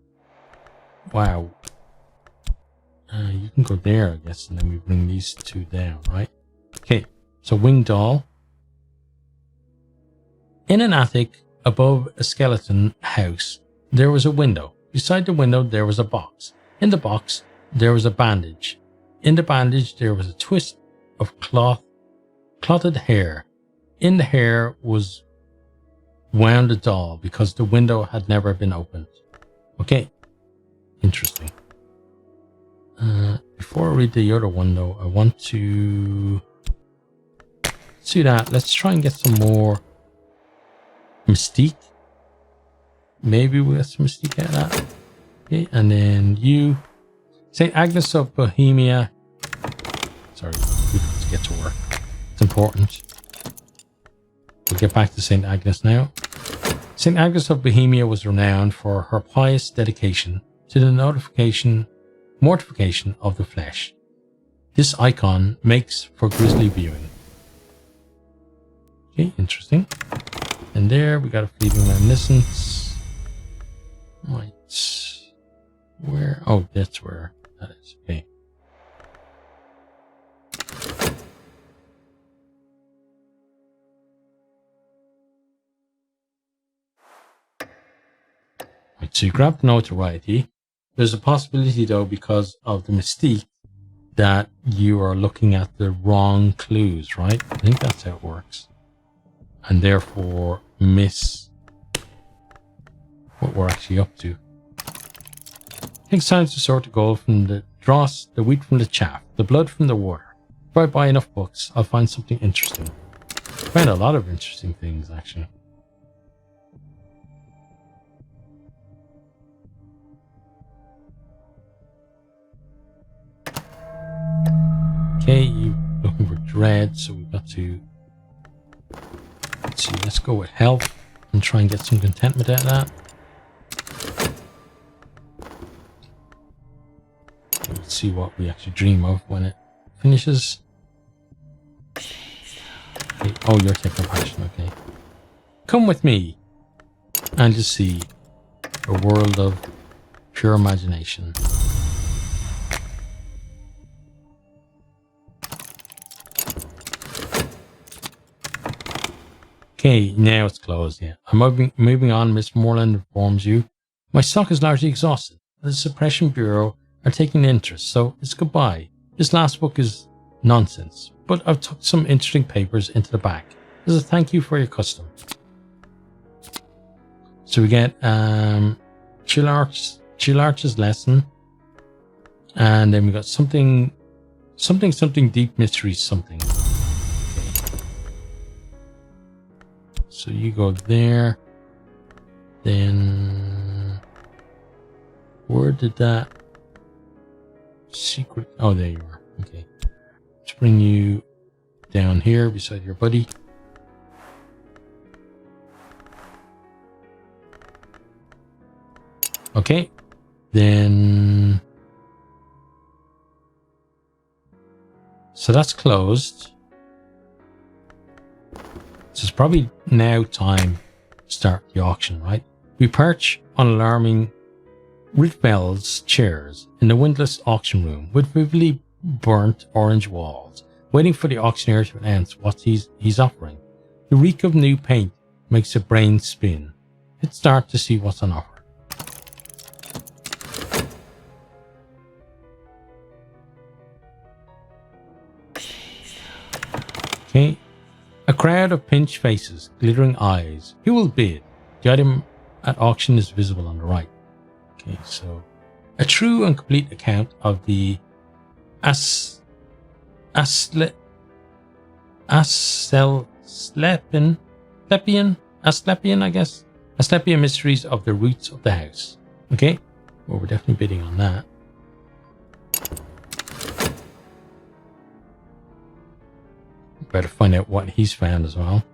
wow. You can go there, I guess, and then we bring these two down, right? Okay, so Winged Doll. In an attic above a skeleton house, there was a window. Beside the window, there was a box. In the box, there was a bandage. In the bandage, there was a twist of clotted hair. In the hair was wound a doll because the window had never been opened. Okay, interesting. Before I read the other one though, I want to see that. Let's try and get some more mystique. Maybe we'll get some mystique out of that. Okay, and then you, St. Agnes of Bohemia. Sorry, we have to get to work. It's important. We'll get back to St. Agnes now. St. Agnes of Bohemia was renowned for her pious dedication to the mortification of the flesh. This icon makes for grisly viewing. Okay, interesting. And there we got a fleeting reminiscence. Right. Where? Oh, that's where that is. Okay. Right, so you grab notoriety. There's a possibility though, because of the mystique, that you are looking at the wrong clues, right? I think that's how it works. And therefore miss what we're actually up to. Takes time to sort the gold from the dross, the wheat from the chaff, the blood from the water. If I buy enough books, I'll find something interesting. I found a lot of interesting things, actually. Okay, you're looking for dread, so we've got to... Let's see, let's go with health and try and get some contentment out of that. Let's see what we actually dream of when it finishes. Okay. Oh, you're taking passion, okay. Come with me and just see a world of pure imagination. Okay, now it's closed, yeah. I'm moving on. Miss Moreland informs you. My stock is largely exhausted. The Suppression Bureau are taking interest, so it's goodbye. This last book is nonsense, but I've tucked some interesting papers into the back as a thank you for your custom. So we get Chillarch's lesson, and then we got something deep mysteries something. So you go there, then where did that secret? Oh, there you are. Okay, let's bring you down here beside your buddy. Okay, then so that's closed. So it's probably now time to start the auction, right? We perch on alarming Ritbell's chairs in the windowless auction room with vividly burnt orange walls, waiting for the auctioneer to announce what he's offering. The reek of new paint makes the brain spin. Let's start to see what's on offer. Okay. A crowd of pinched faces, glittering eyes. Who will bid? The item at auction is visible on the right. Okay, so a true and complete account of the Asclepian mysteries of the roots of the house. Okay, well, we're definitely bidding on that. Better find out what he's found as well.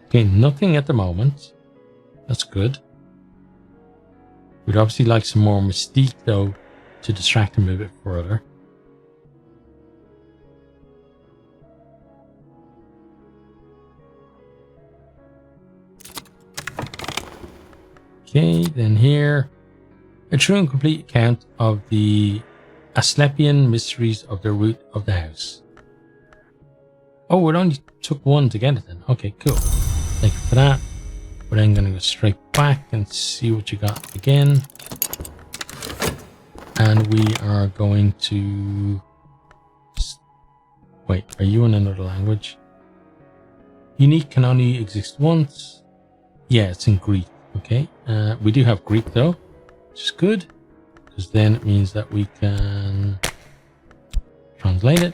Okay, nothing at the moment. That's good. We'd obviously like some more mystique though to distract him a bit further. Okay, then here. A true and complete account of the Asclepian mysteries of the root of the house. Oh, it only took one to get it then. Okay, cool. Thank you for that. We're then going to go straight back and see what you got again. And we are going to Wait, are you in another language? Unique can only exist once. Yeah, it's in Greek. Okay. We do have Greek though, which is good, because then it means that we can translate it.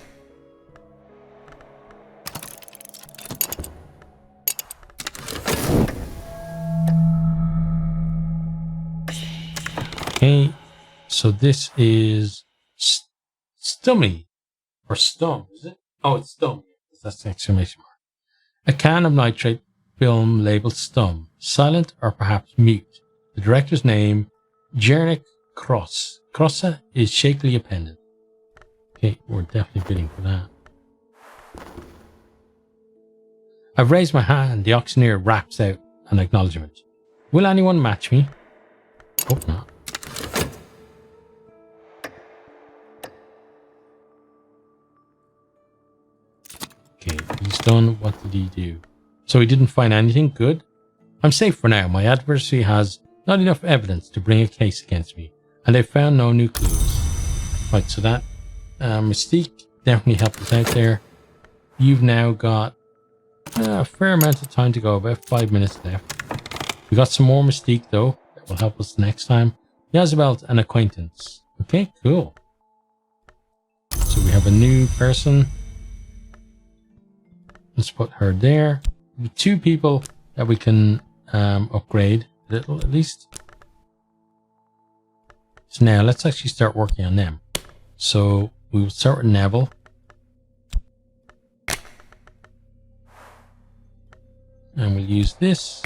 Okay, so this is Stummy, or Stum, is it? Oh, it's Stum. That's the exclamation mark. A can of nitrate film labeled Stum, silent or perhaps mute. The director's name, Jernick Cross. Crossa is shakily appended. Okay, we're definitely bidding for that. I've raised my hand. The auctioneer raps out an acknowledgement. Will anyone match me? Hope not. Okay, he's done. What did he do? So he didn't find anything. Good. I'm safe for now. My adversary has not enough evidence to bring a case against me, and they've found no new clues. Right, so that Mystique definitely helped us out there. You've now got a fair amount of time to go, about 5 minutes left. We got some more Mystique though. That will help us next time. Yazabelt, an acquaintance. Okay, cool. So we have a new person. Let's put her there. 2 people that we can upgrade a little at least. So now let's actually start working on them. So we will start with Neville. And we'll use this.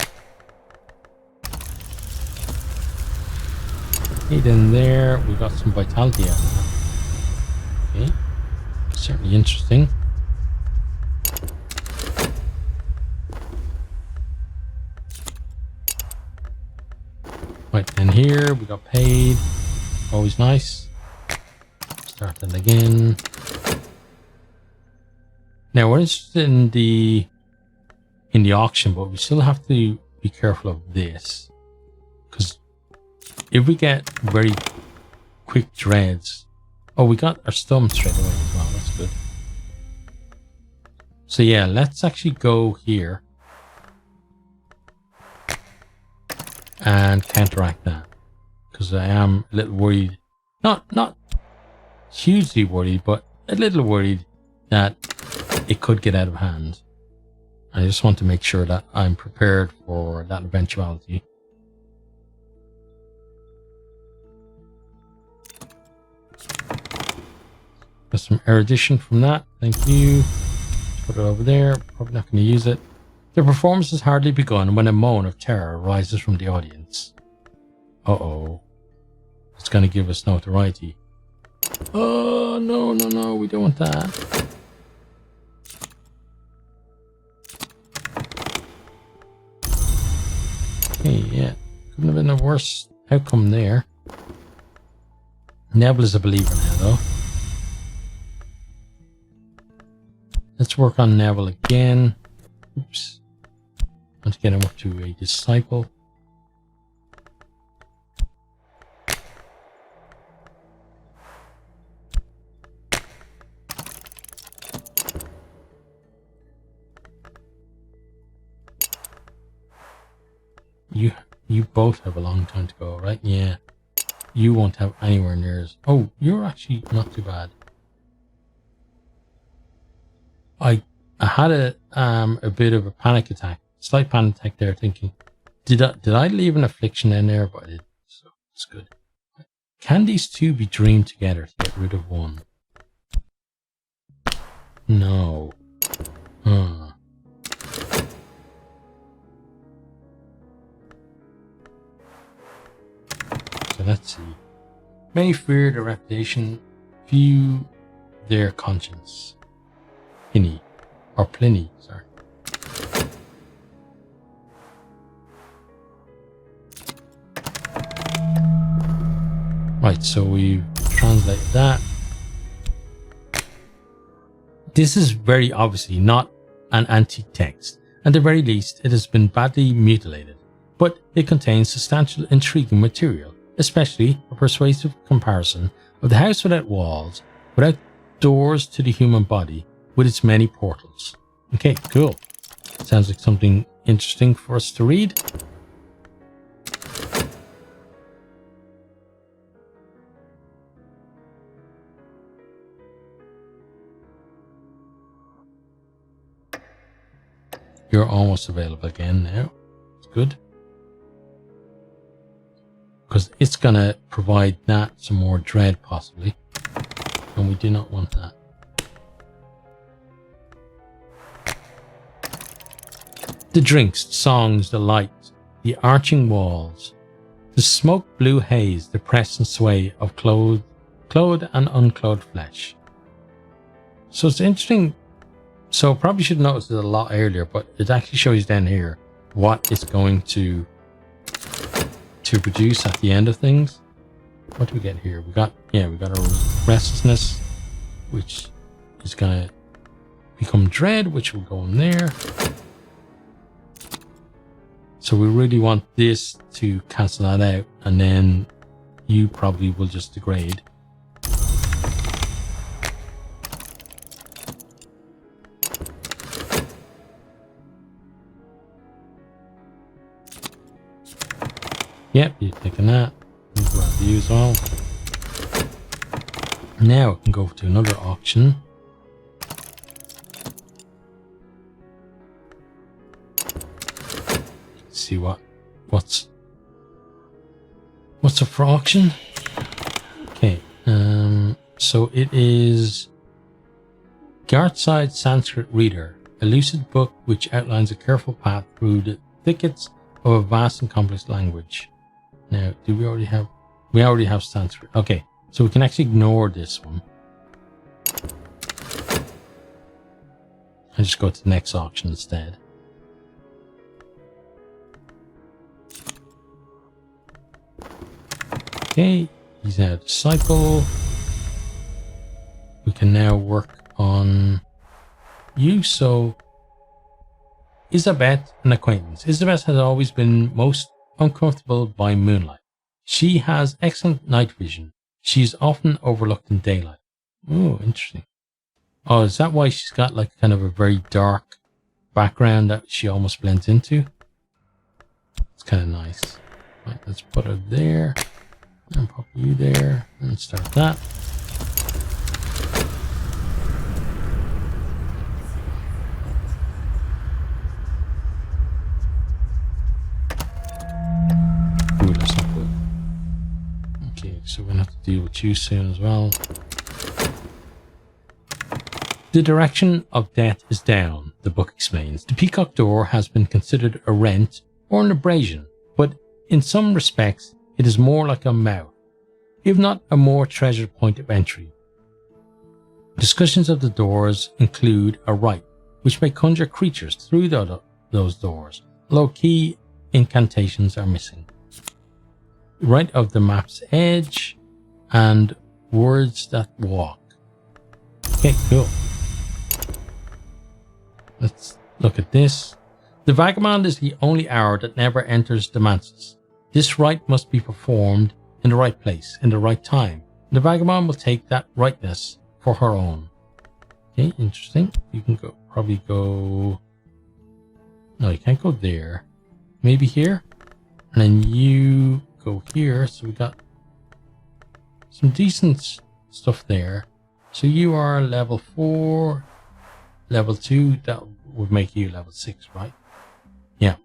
Okay, then there we got some vitality out of that. Okay, certainly interesting. Right, and here we got paid. Always nice. Start that again. Now we're interested in the auction, but we still have to be careful of this, because if we get very quick dreads, oh, we got our stum straight away as well. That's good. So yeah, let's actually go here and counteract that, because I am a little worried, not hugely worried, but a little worried that it could get out of hand. I just want to make sure that I'm prepared for that eventuality. Got some erudition from that. Thank you. Put it over there. Probably not going to use it. The performance has hardly begun when a moan of terror rises from the audience. Uh-oh. It's going to give us notoriety. Oh, no. We don't want that. Okay, yeah. Couldn't have been a worse outcome there. Neville is a believer now, though. Let's work on Neville again. Oops. Want to get him up to a disciple. You both have a long time to go, right? Yeah. You won't have anywhere near as... Oh, you're actually not too bad. I had a bit of a panic attack, slight panic attack there, thinking, did I leave an affliction in there? But I didn't, so it's good. Can these two be dreamed together to get rid of one? No. Huh. So let's see. Many fear their reputation, few their conscience. Pliny, sorry. Right, so we've translated that. This is very obviously not an antique text. At the very least, it has been badly mutilated, but it contains substantial intriguing material, especially a persuasive comparison of the house without walls, without doors to the human body, with its many portals. Okay, cool. Sounds like something interesting for us to read. You're almost available again now. It's good. Because it's going to provide that some more dread, possibly. And we do not want that. The drinks, the songs, the lights, the arching walls, the smoke blue haze, the press and sway of clothed and unclothed flesh. So it's interesting. So probably should have noticed it a lot earlier, but it actually shows down here what it's going to produce at the end of things. What do we get here? We got a restlessness, which is gonna become dread, which will go in there. So we really want this to cancel that out, and then you probably will just degrade. Yep, you're taking that. Grab you as well. Now I can go to another auction. See what's up for auction. Okay, so it is Gartside Sanskrit Reader, a lucid book which outlines a careful path through the thickets of a vast and complex language. Now, do we already have? We already have Sanskrit. Okay, so we can actually ignore this one. And just go to the next auction instead. Okay, he's now a disciple. We can now work on you. So, Isabeth, an acquaintance. Isabeth has always been most uncomfortable by moonlight. She has excellent night vision. She is often overlooked in daylight. Oh, interesting. Oh, is that why she's got like kind of a very dark background that she almost blends into? It's kind of nice. Right, let's put her there. And pop you there. And start that. Ooh, that's not good. Okay, so we're going to have to deal with you soon as well. The direction of death is down, the book explains. The peacock door has been considered a rent or an abrasion, but in some respects it is more like a mouth, if not a more treasured point of entry. Discussions of the doors include a rite, which may conjure creatures through those doors, although key incantations are missing. Right of the map's edge and words that walk. Okay, cool. Let's look at this. The vagabond is the only hour that never enters the manses. This rite must be performed in the right place, in the right time. The vagabond will take that rightness for her own. Okay, interesting. You can probably go... No, you can't go there. Maybe here? And then you go here. So we got some decent stuff there. So you are level 4, level 2. That would make you level 6, right? Yeah.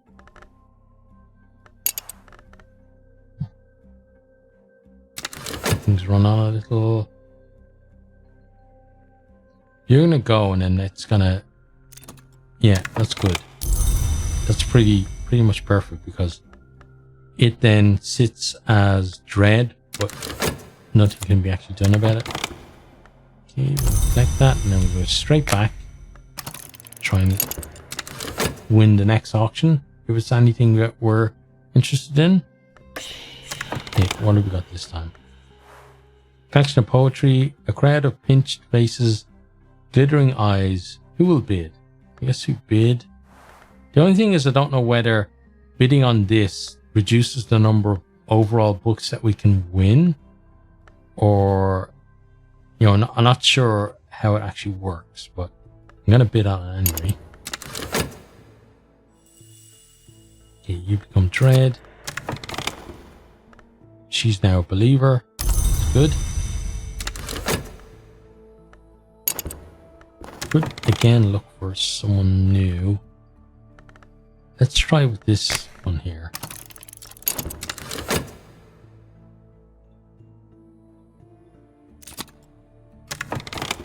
Things run on a little. You're gonna go and then it's gonna... Yeah, that's good. That's pretty much perfect because it then sits as dread, but nothing can be actually done about it. Okay, we'll collect that and then we'll go straight back. Try and win the next auction if it's anything that we're interested in. Okay, what have we got this time? Collection of poetry, a crowd of pinched faces, glittering eyes. Who will bid? I guess who bid? The only thing is I don't know whether bidding on this reduces the number of overall books that we can win, or, you know, I'm not sure how it actually works, but I'm going to bid on it anyway. Okay, you become Dread. She's now a believer. That's good. Could again look for someone new. Let's try with this one here.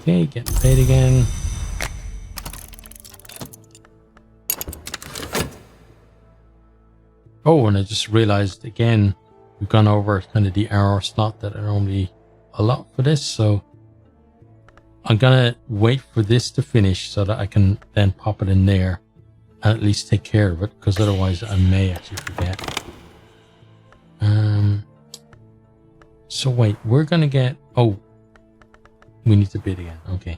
Okay, getting paid again. Oh, and I just realized again, we've gone over kind of the hour slot that I normally allot for this, so I'm gonna wait for this to finish so that I can then pop it in there and at least take care of it, because otherwise I may actually forget. So wait, we're gonna get, oh, we need to bid again. Okay,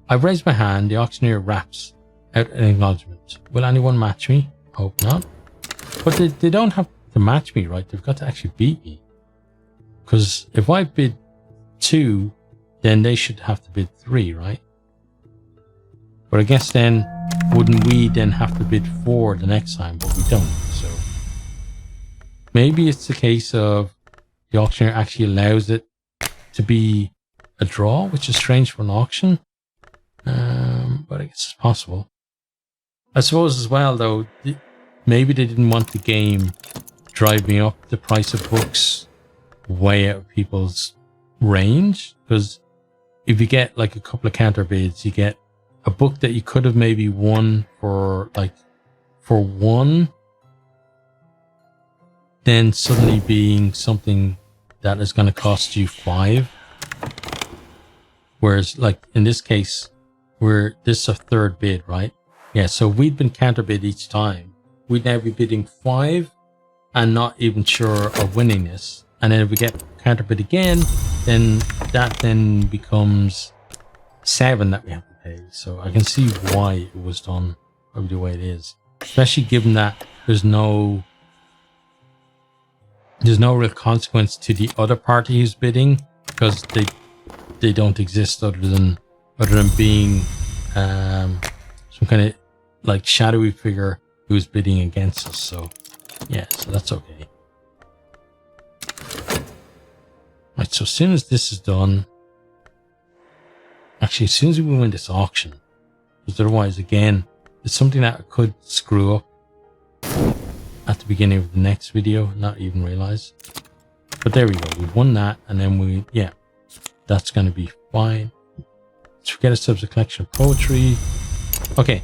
I've raised my hand. The auctioneer raps out an acknowledgement. Will anyone match me? Hope not. But they don't have to match me, right? They've got to actually beat me. Because if I bid 2, then they should have to bid 3, right? But I guess then, wouldn't we then have to bid 4 the next time? But we don't, so. Maybe it's the case of the auctioneer actually allows it to be a draw, which is strange for an auction. But I guess it's possible. I suppose as well, though, maybe they didn't want the game driving up the price of books way out of people's range. Because if you get like a couple of counter bids, you get a book that you could have maybe won for like for 1, then suddenly being something that is going to cost you 5. Whereas like in this case, this is a 3rd bid, right? Yeah, so we'd been counter bid each time. We'd now be bidding 5 and not even sure of winning this. And then if we get counter bid again, then that then becomes 7 that we have to pay. So I can see why it was done probably the way it is. Especially given that there's no real consequence to the other party who's bidding, because they don't exist other than being some kind of like shadowy figure who's bidding against us. So yeah, so that's okay. Right, so as soon as this is done, actually as soon as we win this auction, because otherwise again it's something that could screw up at the beginning of the next video, not even realize. But there we go, we won that, and then yeah, that's going to be fine. Let's get ourselves a collection of poetry. Okay,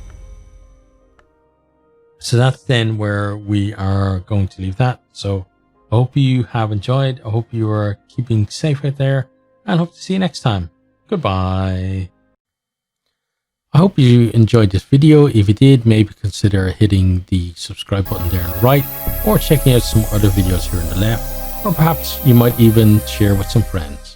so that's then where we are going to leave that. So I hope you have enjoyed. I hope you are keeping safe out there, and hope to see you next time. Goodbye. I hope you enjoyed this video. If you did, maybe consider hitting the subscribe button there on the right, or checking out some other videos here on the left, or perhaps you might even share with some friends.